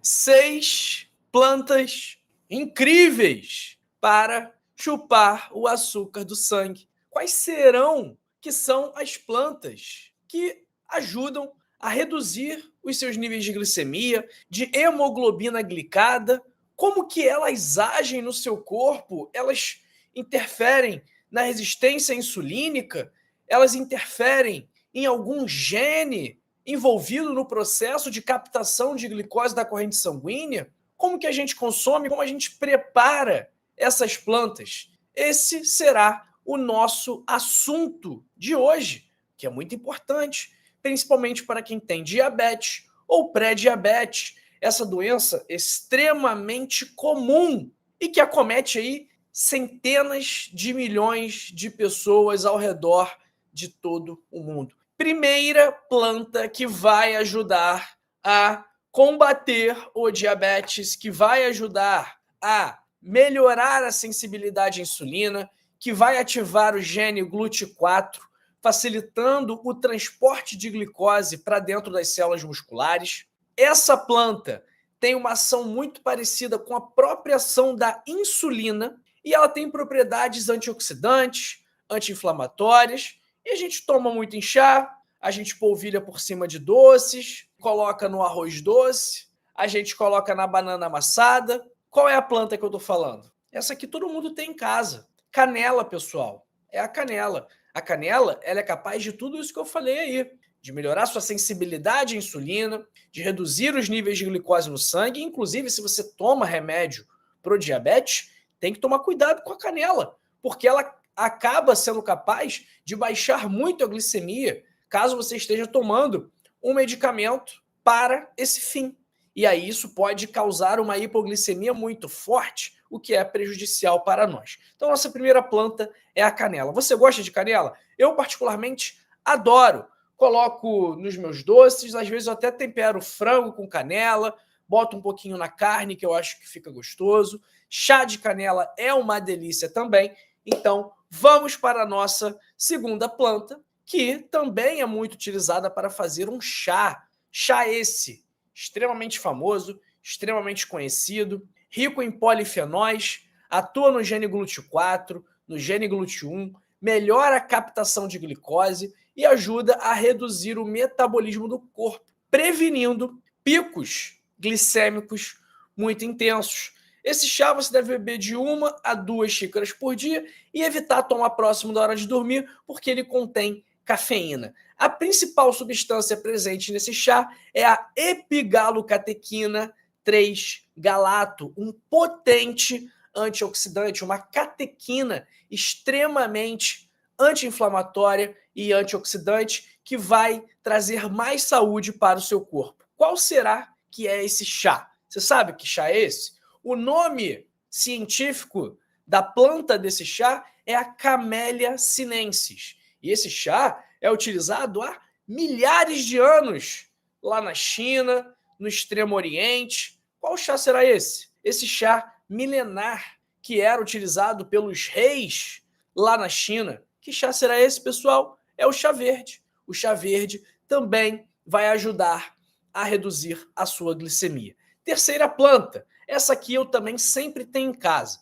6 plantas incríveis para chupar o açúcar do sangue. Quais serão que são as plantas que ajudam a reduzir os seus níveis de glicemia, de hemoglobina glicada? Como que elas agem no seu corpo? Elas interferem na resistência insulínica? Elas interferem em algum gene envolvido no processo de captação de glicose da corrente sanguínea? Como que a gente consome, como a gente prepara essas plantas? Esse será o nosso assunto de hoje, que é muito importante, principalmente para quem tem diabetes ou pré-diabetes, essa doença extremamente comum e que acomete aí centenas de milhões de pessoas ao redor de todo o mundo. Primeira planta que vai ajudar a combater o diabetes, que vai ajudar a melhorar a sensibilidade à insulina, que vai ativar o gene GLUT4, facilitando o transporte de glicose para dentro das células musculares. Essa planta tem uma ação muito parecida com a própria ação da insulina e ela tem propriedades antioxidantes, anti-inflamatórias, e a gente toma muito em chá, a gente polvilha por cima de doces, coloca no arroz doce, a gente coloca na banana amassada. Qual é a planta que eu estou falando? Essa aqui todo mundo tem em casa. Canela, pessoal. É a canela. A canela, ela é capaz de tudo isso que eu falei aí. De melhorar sua sensibilidade à insulina, de reduzir os níveis de glicose no sangue. Inclusive, se você toma remédio pro diabetes, tem que tomar cuidado com a canela, porque ela acaba sendo capaz de baixar muito a glicemia, caso você esteja tomando um medicamento para esse fim. E aí isso pode causar uma hipoglicemia muito forte, o que é prejudicial para nós. Então, nossa primeira planta é a canela. Você gosta de canela? Eu, particularmente, adoro. Coloco nos meus doces, às vezes eu até tempero frango com canela, boto um pouquinho na carne, que eu acho que fica gostoso. Chá de canela é uma delícia também. Então, vamos para a nossa segunda planta, que também é muito utilizada para fazer um chá. Chá esse extremamente famoso, extremamente conhecido, rico em polifenóis, atua no gene GLUT4, no gene GLUT1, melhora a captação de glicose e ajuda a reduzir o metabolismo do corpo, prevenindo picos glicêmicos muito intensos. Esse chá você deve beber de 1 a 2 xícaras por dia e evitar tomar próximo da hora de dormir, porque ele contém cafeína. A principal substância presente nesse chá é a epigalocatequina 3-galato, um potente antioxidante, uma catequina extremamente anti-inflamatória e antioxidante que vai trazer mais saúde para o seu corpo. Qual será que é esse chá? Você sabe que chá é esse? O nome científico da planta desse chá é a Camellia sinensis. E esse chá é utilizado há milhares de anos lá na China, no Extremo Oriente. Qual chá será esse? Esse chá milenar que era utilizado pelos reis lá na China. Que chá será esse, pessoal? É o chá verde. O chá verde também vai ajudar a reduzir a sua glicemia. Terceira planta. Essa aqui eu também sempre tenho em casa.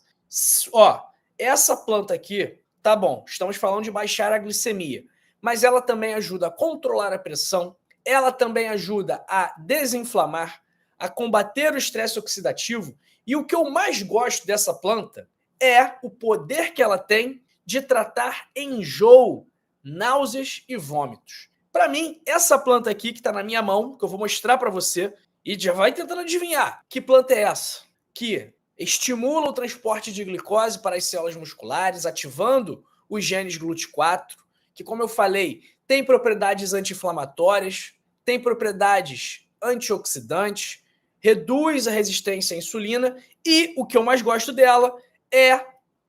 Ó, essa planta aqui, tá bom, estamos falando de baixar a glicemia, mas ela também ajuda a controlar a pressão, ela também ajuda a desinflamar, a combater o estresse oxidativo, e o que eu mais gosto dessa planta é o poder que ela tem de tratar enjoo, náuseas e vômitos. Para mim, essa planta aqui que está na minha mão, que eu vou mostrar para você, e já vai tentando adivinhar que planta é essa, que estimula o transporte de glicose para as células musculares, ativando os genes GLUT4, que, como eu falei, tem propriedades anti-inflamatórias, tem propriedades antioxidantes, reduz a resistência à insulina e, o que eu mais gosto dela,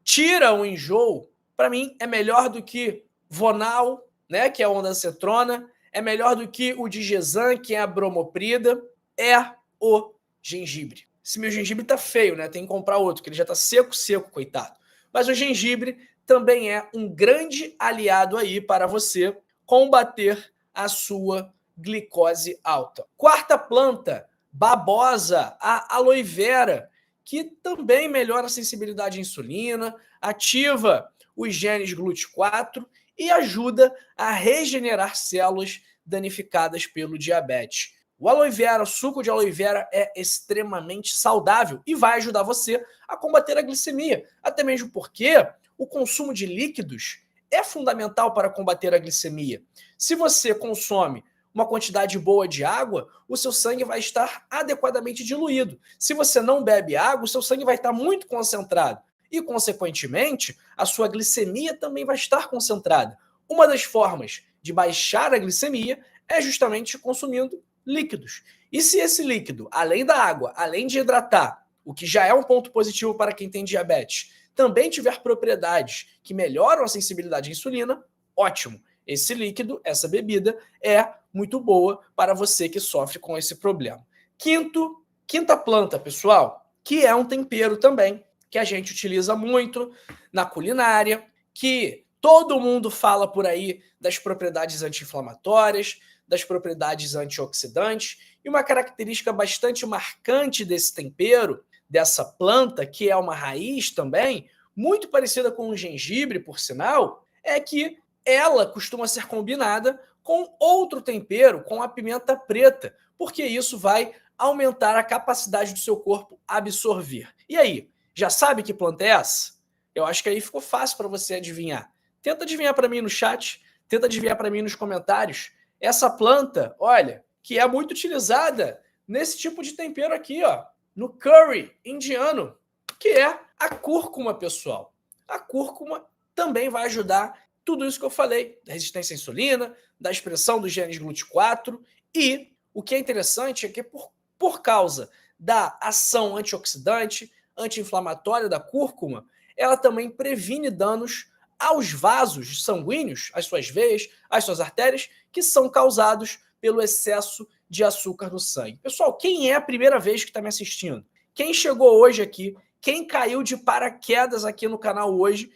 tira o enjoo. Para mim, é melhor do que Vonal, né, que é a ondansetrona, é melhor do que o Digesan, que é a bromoprida, é o gengibre. Esse meu gengibre tá feio, né? Tem que comprar outro, que ele já tá seco, coitado. Mas o gengibre também é um grande aliado aí para você combater a sua glicose alta. Quarta planta, babosa, a aloe vera, que também melhora a sensibilidade à insulina, ativa os genes GLUT4 e ajuda a regenerar células danificadas pelo diabetes. O aloe vera, o suco de aloe vera é extremamente saudável e vai ajudar você a combater a glicemia, até mesmo porque o consumo de líquidos é fundamental para combater a glicemia. Se você consome uma quantidade boa de água, o seu sangue vai estar adequadamente diluído. Se você não bebe água, o seu sangue vai estar muito concentrado e, consequentemente, a sua glicemia também vai estar concentrada. Uma das formas de baixar a glicemia é justamente consumindo líquidos. E se esse líquido, além da água, além de hidratar, o que já é um ponto positivo para quem tem diabetes, também tiver propriedades que melhoram a sensibilidade à insulina, ótimo. Esse líquido, essa bebida, é muito boa para você que sofre com esse problema. Quinta planta, pessoal, que é um tempero também, que a gente utiliza muito na culinária, que todo mundo fala por aí das propriedades anti-inflamatórias, das propriedades antioxidantes, e uma característica bastante marcante desse tempero, dessa planta, que é uma raiz também, muito parecida com o gengibre, por sinal, é que ela costuma ser combinada com outro tempero, com a pimenta preta, porque isso vai aumentar a capacidade do seu corpo absorver. E aí, já sabe que planta é essa? Eu acho que aí ficou fácil para você adivinhar. Tenta adivinhar para mim no chat, tenta adivinhar para mim nos comentários. Essa planta, olha, que é muito utilizada nesse tipo de tempero aqui, ó, no curry indiano, que é a cúrcuma, pessoal. A cúrcuma também vai ajudar tudo isso que eu falei, da resistência à insulina, da expressão dos genes GLUT4, e o que é interessante é que por causa da ação antioxidante, anti-inflamatória da cúrcuma, ela também previne danos aos vasos sanguíneos, às suas veias, às suas artérias, que são causados pelo excesso de açúcar no sangue. Pessoal, quem é a primeira vez que está me assistindo? Quem chegou hoje aqui? Quem caiu de paraquedas aqui no canal hoje?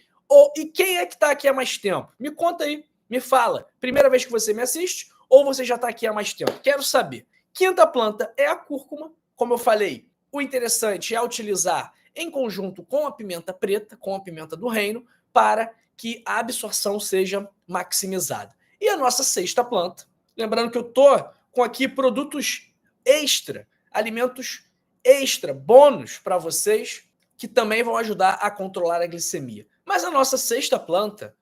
E quem é que está aqui há mais tempo? Me conta aí, me fala. Primeira vez que você me assiste ou você já está aqui há mais tempo? Quero saber. Quinta planta é a cúrcuma. Como eu falei, o interessante é utilizar em conjunto com a pimenta preta, com a pimenta do reino, para que a absorção seja maximizada. E a nossa sexta planta, lembrando que eu estou com aqui produtos extra, alimentos extra, bônus para vocês, que também vão ajudar a controlar a glicemia. Mas a nossa sexta planta,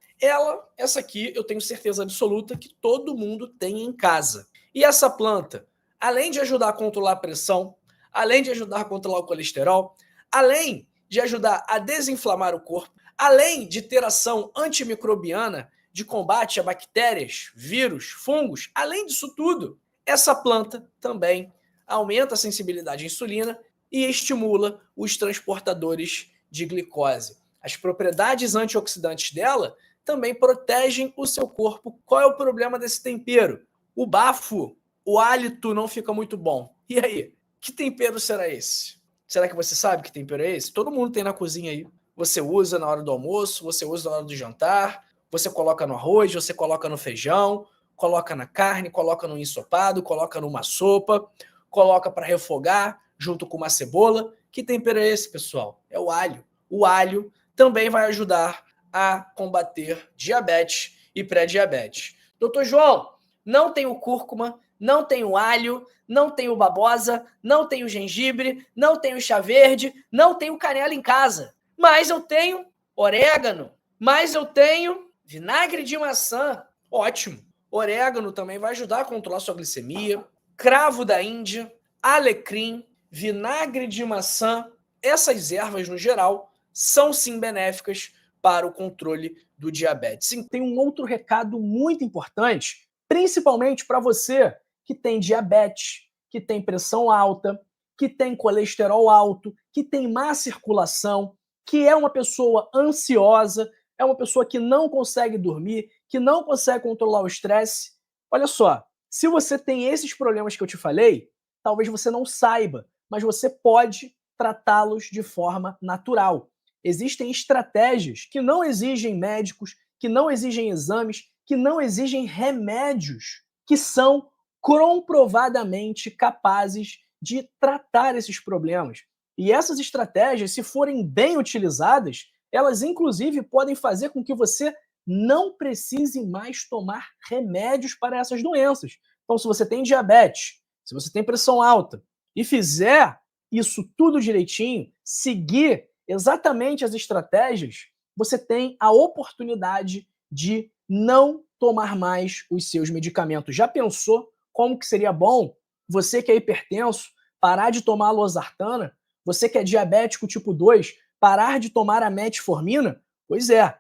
essa aqui eu tenho certeza absoluta que todo mundo tem em casa. E essa planta, além de ajudar a controlar a pressão, além de ajudar a controlar o colesterol, além de ajudar a desinflamar o corpo, além de ter ação antimicrobiana de combate a bactérias, vírus, fungos, além disso tudo, essa planta também aumenta a sensibilidade à insulina e estimula os transportadores de glicose. As propriedades antioxidantes dela também protegem o seu corpo. Qual é o problema desse tempero? O bafo, o hálito não fica muito bom. E aí, que tempero será esse? Será que você sabe que tempero é esse? Todo mundo tem na cozinha aí. Você usa na hora do almoço, você usa na hora do jantar, você coloca no arroz, você coloca no feijão, coloca na carne, coloca no ensopado, coloca numa sopa, coloca para refogar junto com uma cebola. Que tempero é esse, pessoal? É o alho. O alho também vai ajudar a combater diabetes e pré-diabetes. Doutor João, não tem o cúrcuma, não tem o alho, não tem o babosa, não tem o gengibre, não tem o chá verde, não tem o canela em casa. Mas eu tenho orégano, mas eu tenho vinagre de maçã. Ótimo. Orégano também vai ajudar a controlar sua glicemia. Cravo da Índia, alecrim, vinagre de maçã. Essas ervas, no geral, são sim benéficas para o controle do diabetes. Sim, tem um outro recado muito importante, principalmente para você que tem diabetes, que tem pressão alta, que tem colesterol alto, que tem má circulação, que é uma pessoa ansiosa, é uma pessoa que não consegue dormir, que não consegue controlar o estresse. Olha só, se você tem esses problemas que eu te falei, talvez você não saiba, mas você pode tratá-los de forma natural. Existem estratégias que não exigem médicos, que não exigem exames, que não exigem remédios, que são comprovadamente capazes de tratar esses problemas. E essas estratégias, se forem bem utilizadas, elas inclusive podem fazer com que você não precise mais tomar remédios para essas doenças. Então, se você tem diabetes, se você tem pressão alta e fizer isso tudo direitinho, seguir exatamente as estratégias, você tem a oportunidade de não tomar mais os seus medicamentos. Já pensou como que seria bom você que é hipertenso parar de tomar a losartana? Você que é diabético tipo 2 parar de tomar a metformina? Pois é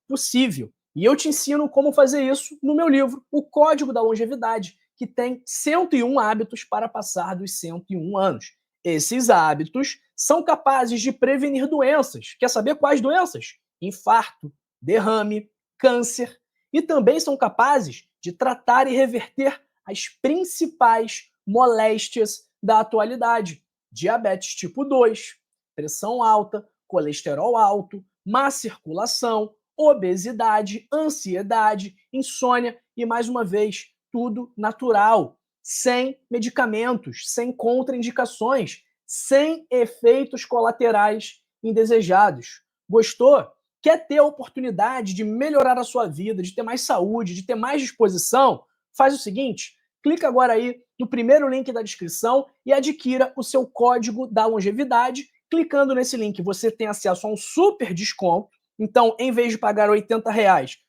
possível. E eu te ensino como fazer isso no meu livro, O Código da Longevidade, que tem 101 hábitos para passar dos 101 anos. Esses hábitos são capazes de prevenir doenças. Quer saber quais doenças? Infarto, derrame, câncer. E também são capazes de tratar e reverter as principais moléstias da atualidade: diabetes tipo 2, pressão alta, colesterol alto, má circulação, obesidade, ansiedade, insônia e, mais uma vez, tudo natural, sem medicamentos, sem contraindicações, sem efeitos colaterais indesejados. Gostou? Quer ter a oportunidade de melhorar a sua vida, de ter mais saúde, de ter mais disposição? Faz o seguinte, clica agora aí no primeiro link da descrição e adquira o seu código da longevidade. Clicando nesse link, você tem acesso a um super desconto. Então, em vez de pagar R$ 80,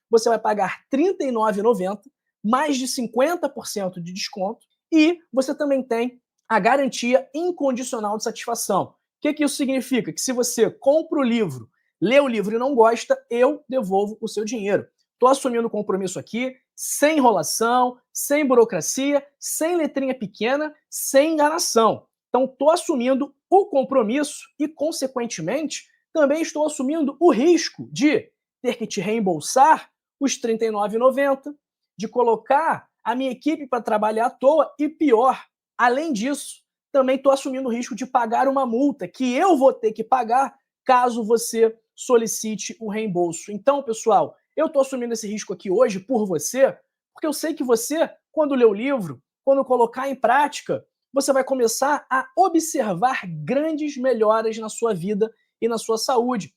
você vai pagar R$ 39,90, mais de 50% de desconto. E você também tem a garantia incondicional de satisfação. O que isso significa? Que se você compra o livro, lê o livro e não gosta, eu devolvo o seu dinheiro. Estou assumindo o compromisso aqui, sem enrolação, sem burocracia, sem letrinha pequena, sem enganação. Então, estou assumindo o compromisso e, consequentemente, também estou assumindo o risco de ter que te reembolsar os R$ 39,90, de colocar a minha equipe para trabalhar à toa e, pior, além disso, também estou assumindo o risco de pagar uma multa que eu vou ter que pagar caso você solicite o reembolso. Então, pessoal, eu estou assumindo esse risco aqui hoje por você, porque eu sei que você, quando ler o livro, quando colocar em prática, você vai começar a observar grandes melhoras na sua vida e na sua saúde.